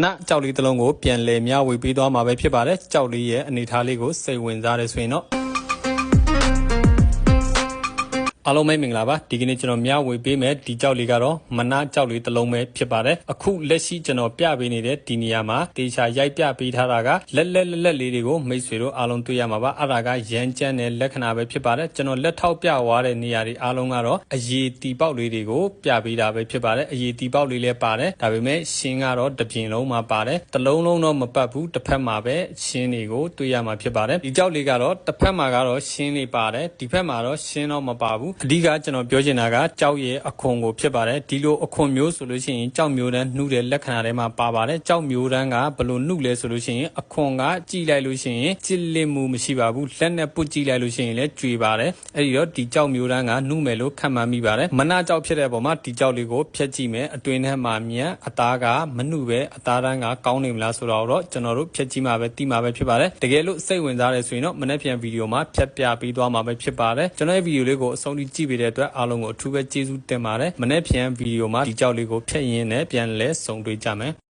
那教理的龙我变来苗会比多嘛被批发的教理也你他那个谁问啥的水喏。အားလုံးပဲမင်္ဂလာပါဒီကနေ့ကျွန်တော်မျှဝေပေးမယ်ဒီကြောက်လေးကတော့မနာကြောက်လေးတစ်လုံးပဲဖြစ်ပါတယ်အခုလက်ရှိကျွန်တော်ပြပေးနေတဲ့ဒီနေရာမှာတေချာရိုက်ပြပေးထားတာကလက်လေးတွေကိုမိတ်ဆွေတို့အားလုံးတွေ့ရမှာပါအဲ့ဒါကရမ်းကျန်းတဲ့လက္ခဏာပဲဖြစ်ပါတယ်ကျွန်တော်လက်ထောက်ပြသွားတဲ့နေရာတွေအားလုံးကတော့အရေးတီပေါက်လေးတွေကိုပြပေးတာပဲဖြစ်ပါတယ်အရေးတီပေါက်လေးလည်းပါတယ်ဒါပေမဲ့ရှင်းကတော့တစ်ပြင်လုံးမှာပါတယ်တစ်လုံးလုံးတော့မပတ်ဘူးတစ်ဖက်မှာပဲရှင်းတွေကိုတွေ့ရမှာဖြစ်ပါတယ်ဒီကြောက်လေးကတော့တစ်ဖက်မှာကတော့ရှင်းနေပါတယ်ဒီဖက်မှာတော့ရှင်းတော့မပါဘူးအဓိကကျွန်တော်ပြောချင်တာကကြောက်ရဲ့အခွန်ကိုဖြစ်ပါတယ်ဒီလိုအခွန်မျိုးဆိုလို့ရှိရင်ကြောက်မျိုးတန်းနှုတဲ့လက္ခဏာတွေမှာပါပါတယ်ကြောက်မျိုးတန်းကဘယ်လိုနှုလဲဆိုလို့ရှိရင်အခွန်ကကြည်လိုက်လို့ရှိရင်ကြစ်လစ်မှုမရှိပါဘူးလက်နဲ့ပုတ်ကြည့်လိုက်လို့ရှိရင်လည်းကြွေပါတယ်အဲ့ဒီတော့ဒီကြောက်မျိုးတန်းကနှုမယ်လို့ခံမှန်းမိပါတယ်မနာကြောက်ဖြစ်တဲ့ပုံမှာဒီကြောက်လေးကိုဖျက်ကြည့်မယ်အတွင်းထဲမှာမြန်အသားကမနှုပဲအသားတန်းကကောင်းနေမလားဆိုတော့ကျွန်တော်တို့ဖျက်ကြည့်မှာပဲတိမှာပဲဖြစ်ပါတယ်တကယ်လို့စိတ်ဝင်စားတယ်ဆိုရင်တော့မနေ့ပြန်ဗီဒီယိုမှာဖြတ်ပြပေးသွားမှာပဲဖြစ်ပါတယ်ကျွန်တော်ရဲ့ဗီဒီယိုလေးကိုအဆုံးထိကြည့်ပေးတဲ့အတွက်အားလုံးကိုအထူးပဲကျေးဇူးတင်ပါတယ်မနေ့ပြန်ဗီဒီယိုမှာဒီကြောက်လေးကိုဖျက်ရင်းနဲ့ပြန်လဲဆုံတွေ့ကြမယ်